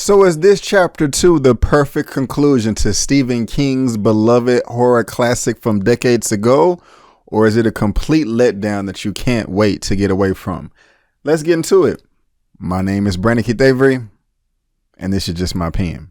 So is this chapter 2 the perfect conclusion to Stephen King's beloved horror classic from decades ago? Or is it a complete letdown that you can't wait to get away from? Let's get into it. My name is Brandon Keith Avery, and this is just my opinion.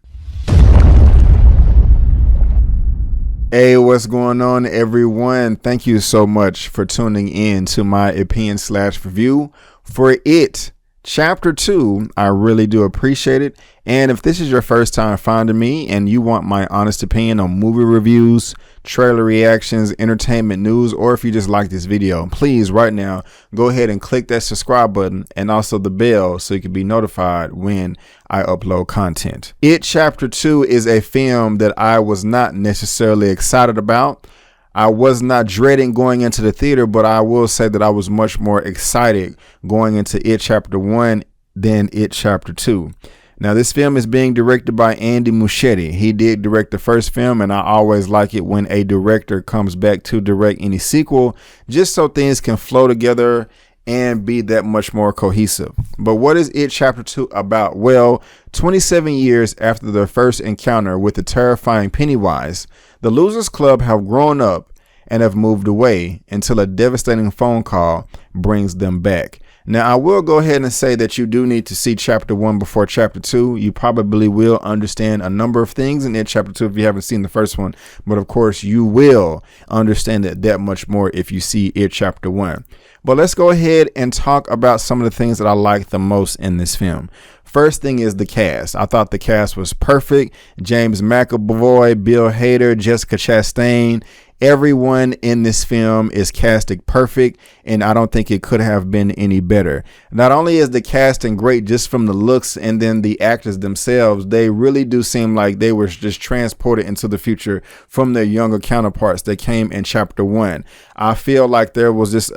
Hey, what's going on, everyone? Thank you so much for tuning in to my opinion/review for It Chapter 2. I really do appreciate it. And if this is your first time finding me and you want my honest opinion on movie reviews, trailer reactions, entertainment news, or if you just like this video, please right now go ahead and click that subscribe button and also the bell so you can be notified when I upload content. It Chapter 2 is a film that I was not necessarily excited about. I was not dreading going into the theater, but I will say that I was much more excited going into It Chapter 1 than It Chapter 2. Now, this film is being directed by Andy Muschietti. He did direct the first film, and I always like it when a director comes back to direct any sequel, just so things can flow together and be that much more cohesive. But what is It Chapter 2 about? Well, 27 years after their first encounter with the terrifying Pennywise, the Losers Club have grown up and have moved away until a devastating phone call brings them back. Now, I will go ahead and say that you do need to see Chapter 1 before Chapter 2. You probably will understand a number of things in It Chapter 2 if you haven't seen the first one. But of course, you will understand it that much more if you see It Chapter 1. But let's go ahead and talk about some of the things that I like the most in this film. First thing is the cast. I thought the cast was perfect. James McAvoy, Bill Hader, Jessica Chastain. Everyone in this film is casted perfect, and I don't think it could have been any better. Not only is the casting great just from the looks and then the actors themselves, they really do seem like they were just transported into the future from their younger counterparts that came in Chapter 1. I feel like they was just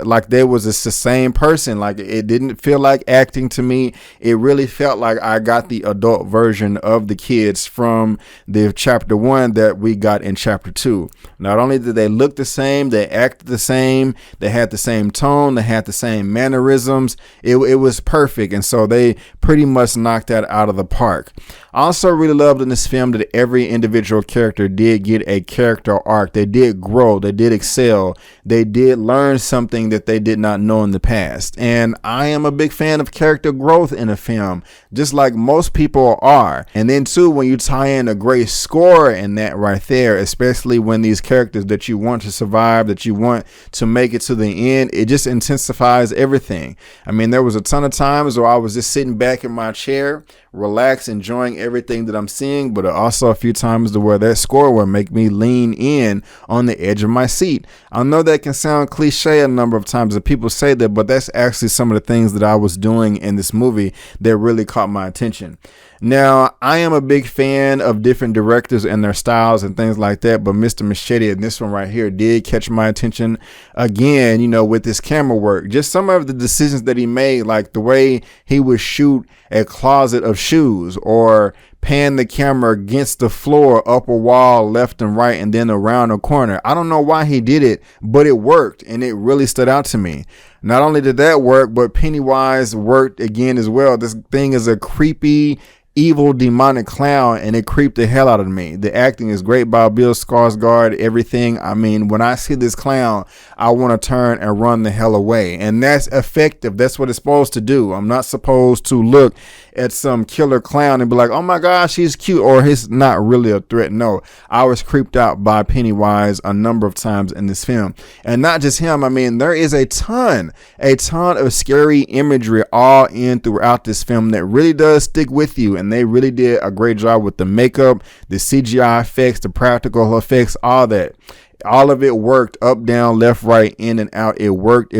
the same person. Like, it didn't feel like acting to me. It really felt like I got the adult version of the kids from the Chapter 1 that we got in Chapter 2. Not only did they look the same, they acted the same, they had the same tone, they had the same mannerisms. It was perfect, and so they pretty much knocked that out of the park. I also really loved in this film that every individual character did get a character arc. They did grow, they did excel, they did learn something that they did not know in the past. And I am a big fan of character growth in a film, just like most people are. And then too, when you tie in a great score in that right there, especially when these characters that you want to survive, that you want to make it to the end, it just intensifies everything. I mean, there was a ton of times where I was just sitting back in my chair, relaxed, enjoying everything that I'm seeing, but also a few times where that score will make me lean in on the edge of my seat. I know that can sound cliche a number of times that people say that, but that's actually some of the things that I was doing in this movie that really caught my attention. Now, I am a big fan of different directors and their styles and things like that, but Mr. Muschietti in this one right here did catch my attention again, with his camera work. Just some of the decisions that he made, like the way he would shoot a closet of shoes or pan the camera against the floor, up a wall, left and right, and then around a corner. I don't know why he did it, but it worked, and it really stood out to me. Not only did that work, but Pennywise worked again as well. This thing is a creepy, evil, demonic clown, and it creeped the hell out of me. The acting is great by Bill Skarsgård, everything. I mean, when I see this clown, I want to turn and run the hell away, and that's effective. That's what it's supposed to do. I'm not supposed to look at some killer clown and be like, oh my gosh, he's cute, or he's not really a threat. No, I was creeped out by Pennywise a number of times in this film. And not just him. I mean, there is a ton of scary imagery all in throughout this film that really does stick with you. And they really did a great job with the makeup, the CGI effects, the practical effects, all that. All of it worked, up, down, left, right, in and out. It worked.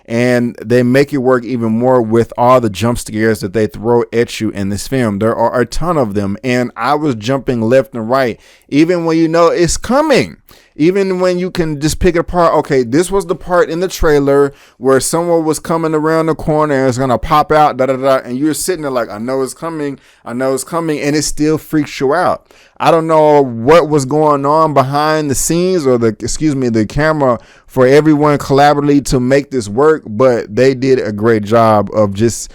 And they make it work even more with all the jump scares that they throw at you in this film. There are a ton of them, and I was jumping left and right, even when you know it's coming. Even when you can just pick it apart. Okay, this was the part in the trailer where someone was coming around the corner and it's going to pop out, and you're sitting there like, I know it's coming, and it still freaks you out. I don't know what was going on behind the scenes or the camera for everyone collaboratively to make this work, but they did a great job of just,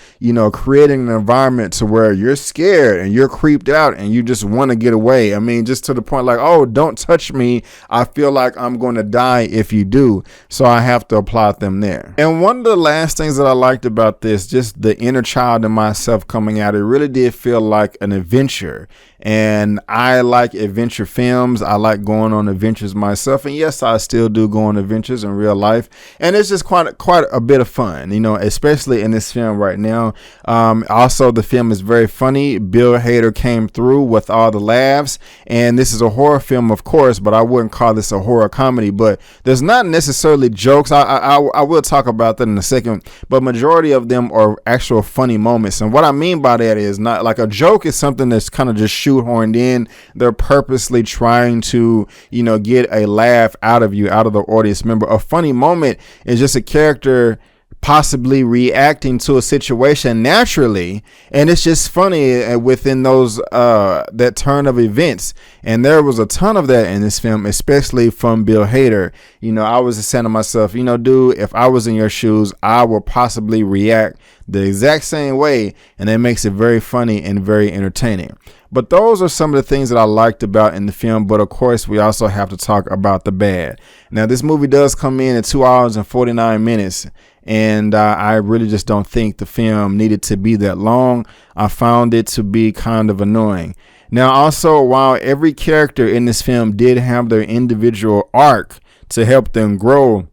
creating an environment to where you're scared and you're creeped out and you just want to get away. I mean, just to the point like, oh, don't touch me. I feel like I'm going to die if you do. So I have to applaud them there. And one of the last things that I liked about this, just the inner child in myself coming out, it really did feel like an adventure. And I like adventure films. I like going on adventures myself. And yes, I still do go on adventures in real life. And it's just quite a bit of fun, especially in this film right now. Also, the film is very funny. Bill Hader came through with all the laughs. And this is a horror film, of course, but I wouldn't call this a horror comedy. But there's not necessarily jokes. I will talk about that in a second. But majority of them are actual funny moments. And what I mean by that is not like a joke is something that's kind of just shoehorned in. They're purposely trying to, get a laugh out of you, out of the audience member. A funny moment is just a character possibly reacting to a situation naturally, and it's just funny within those that turn of events. And there was a ton of that in this film, especially from Bill Hader. I was just saying to myself, dude, if I was in your shoes, I would possibly react the exact same way, and that makes it very funny and very entertaining. But those are some of the things that I liked about in the film. But of course, we also have to talk about the bad. Now, this movie does come in at 2 hours and 49 minutes. And I really just don't think the film needed to be that long. I found it to be kind of annoying. Now, also, while every character in this film did have their individual arc to help them grow,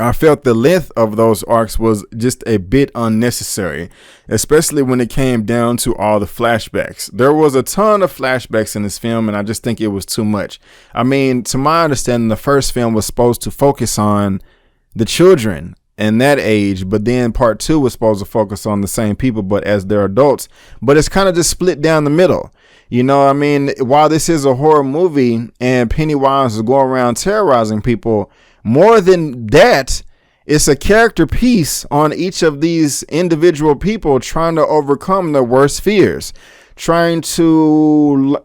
I felt the length of those arcs was just a bit unnecessary, especially when it came down to all the flashbacks. There was a ton of flashbacks in this film, and I just think it was too much. I mean, to my understanding, the first film was supposed to focus on the children and that age, but then part 2 was supposed to focus on the same people, but as they're adults. But it's kind of just split down the middle. I mean, while this is a horror movie and Pennywise is going around terrorizing people, more than that, it's a character piece on each of these individual people trying to overcome their worst fears, trying to,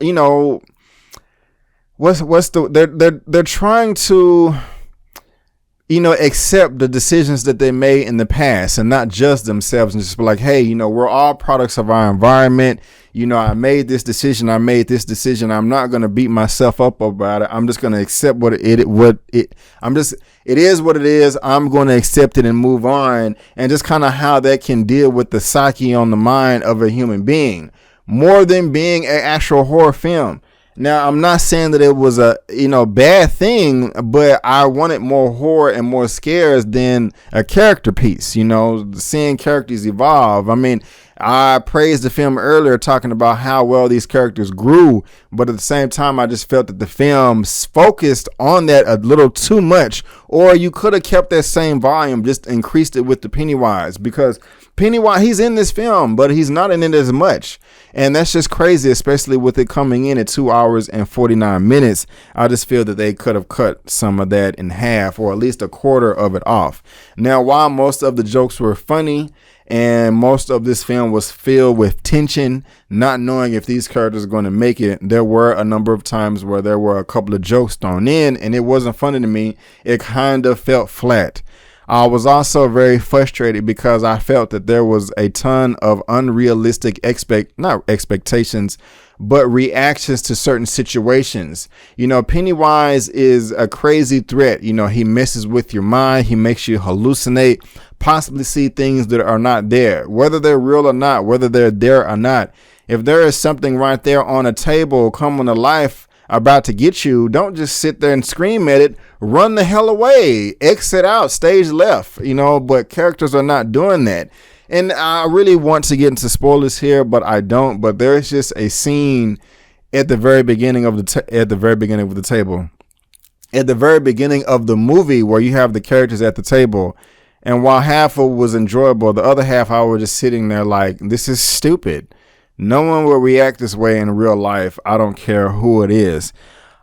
they're trying to, accept the decisions that they made in the past and not judge themselves and just be like, hey, we're all products of our environment. I made this decision. I'm not going to beat myself up about it. I'm just going to accept it is what it is. I'm going to accept it and move on. And just kind of how that can deal with the psyche on the mind of a human being more than being an actual horror film. Now, I'm not saying that it was a, bad thing, but I wanted more horror and more scares than a character piece, seeing characters evolve. I mean, I praised the film earlier talking about how well these characters grew, but at the same time, I just felt that the film focused on that a little too much, or you could have kept that same volume, just increased it with the Pennywise, because Pennywise, he's in this film, but he's not in it as much. And that's just crazy, especially with it coming in at 2 hours and 49 minutes. I just feel that they could have cut some of that in half, or at least a quarter of it off. Now, while most of the jokes were funny and most of this film was filled with tension, not knowing if these characters are going to make it, there were a number of times where there were a couple of jokes thrown in and it wasn't funny to me. It kind of felt flat. I was also very frustrated because I felt that there was a ton of unrealistic not expectations, but reactions to certain situations. Pennywise is a crazy threat. He messes with your mind. He makes you hallucinate, possibly see things that are not there, whether they're real or not, whether they're there or not. If there is something right there on a table coming to life about to get you, don't just sit there and scream at it. Run the hell away, exit out, stage left, but characters are not doing that. And I really want to get into spoilers here, but I don't. But there's just a scene at the very beginning of the beginning of the movie where you have the characters at the table. And while half of it was enjoyable, the other half I was just sitting there like, this is stupid. No one will react this way in real life. I don't care who it is.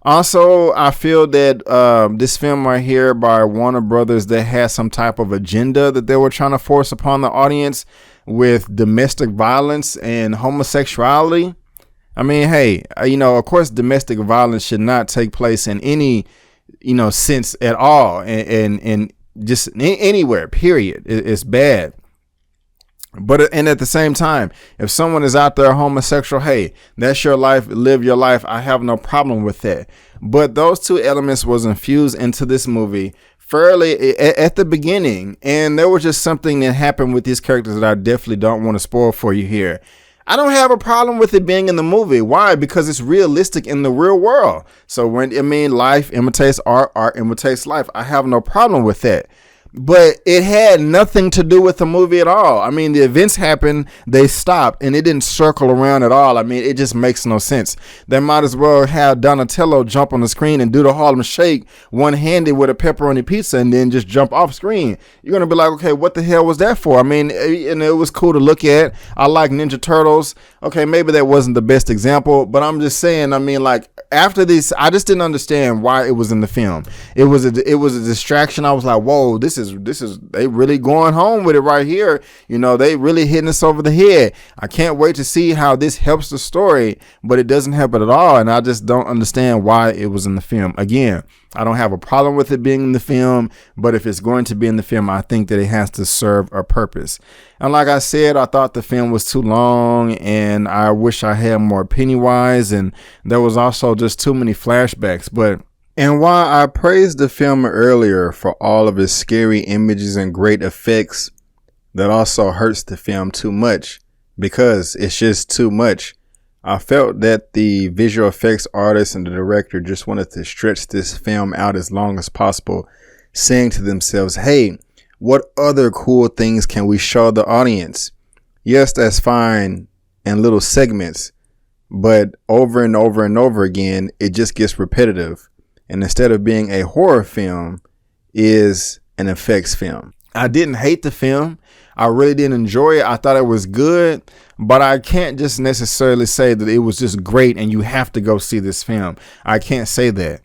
Also, I feel that this film right here by Warner Brothers, that has some type of agenda that they were trying to force upon the audience with domestic violence and homosexuality. I mean, hey, of course, domestic violence should not take place in any sense at all, and just anywhere, period. It's bad. But and at the same time, if someone is out there homosexual, hey, that's your life, live your life. I have no problem with that. But those two elements was infused into this movie fairly at the beginning, and there was just something that happened with these characters that I definitely don't want to spoil for you here. I don't have a problem with it being in the movie. Why? Because it's realistic in the real world. So life imitates art, art imitates life. I have no problem with that. But it had nothing to do with the movie at all. I mean, the events happened, they stopped, and it didn't circle around at all. I mean, it just makes no sense. They might as well have Donatello jump on the screen and do the Harlem Shake one-handed with a pepperoni pizza and then just jump off screen. You're going to be like, okay, what the hell was that for? I mean, and it was cool to look at. I like Ninja Turtles. Okay, maybe that wasn't the best example, but I'm just saying, I mean, like, after this, I just didn't understand why it was in the film. It was a distraction. I was like, whoa, this is they really going home with it right here. They really hitting us over the head. I can't wait to see how this helps the story, but it doesn't help it at all. And I just don't understand why it was in the film. Again, I don't have a problem with it being in the film, but if it's going to be in the film, I think that it has to serve a purpose. And like I said, I thought the film was too long, and I wish I had more Pennywise, and there was also just too many flashbacks. And while I praised the film earlier for all of its scary images and great effects, that also hurts the film too much because it's just too much. I felt that the visual effects artist and the director just wanted to stretch this film out as long as possible, saying to themselves, hey, what other cool things can we show the audience? Yes, that's fine in little segments, but over and over and over again, it just gets repetitive. And instead of being a horror film, is an effects film. I didn't hate the film. I really didn't enjoy it. I thought it was good, but I can't just necessarily say that it was just great and you have to go see this film. I can't say that.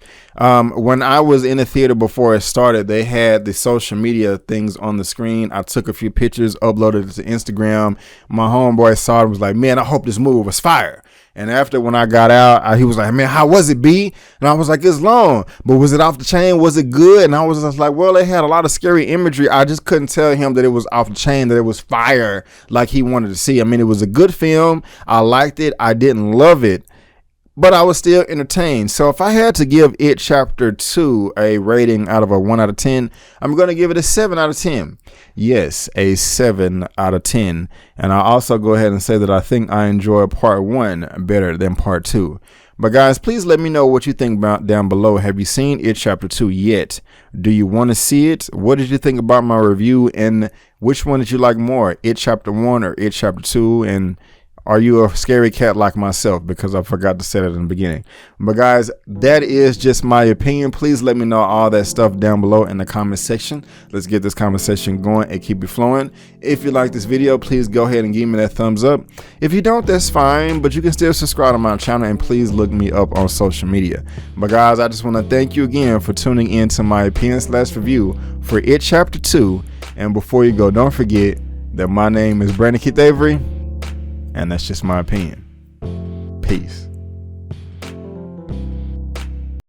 When I was in the theater before it started, they had the social media things on the screen. I took a few pictures, uploaded it to Instagram. My homeboy saw it and was like, man, I hope this movie was fire. And after, when I got out, he was like, man, how was it, B? And I was like, it's long, but was it off the chain? Was it good? And I was just like, well, it had a lot of scary imagery. I just couldn't tell him that it was off the chain, that it was fire like he wanted to see. I mean, it was a good film. I liked it. I didn't love it, but I was still entertained. So if I had to give It Chapter 2 a rating out of a 1 out of 10, I'm going to give it a 7 out of 10. Yes, a 7 out of 10. And I'll also go ahead and say that I think I enjoy part 1 better than part 2. But guys, please let me know what you think about down below. Have you seen It Chapter 2 yet? Do you want to see it? What did you think about my review? And which one did you like more? It Chapter 1 or It Chapter 2? And are you a scary cat like myself? Because I forgot to say that in the beginning. But guys, that is just my opinion. Please let me know all that stuff down below in the comment section. Let's get this conversation going and keep it flowing. If you like this video, please go ahead and give me that thumbs up. If you don't, that's fine, but you can still subscribe to my channel, and please look me up on social media. But guys, I just want to thank you again for tuning in to my opinion/review for It Chapter 2. And before you go, don't forget that my name is Brandon Keith Avery, and that's just my opinion. Peace.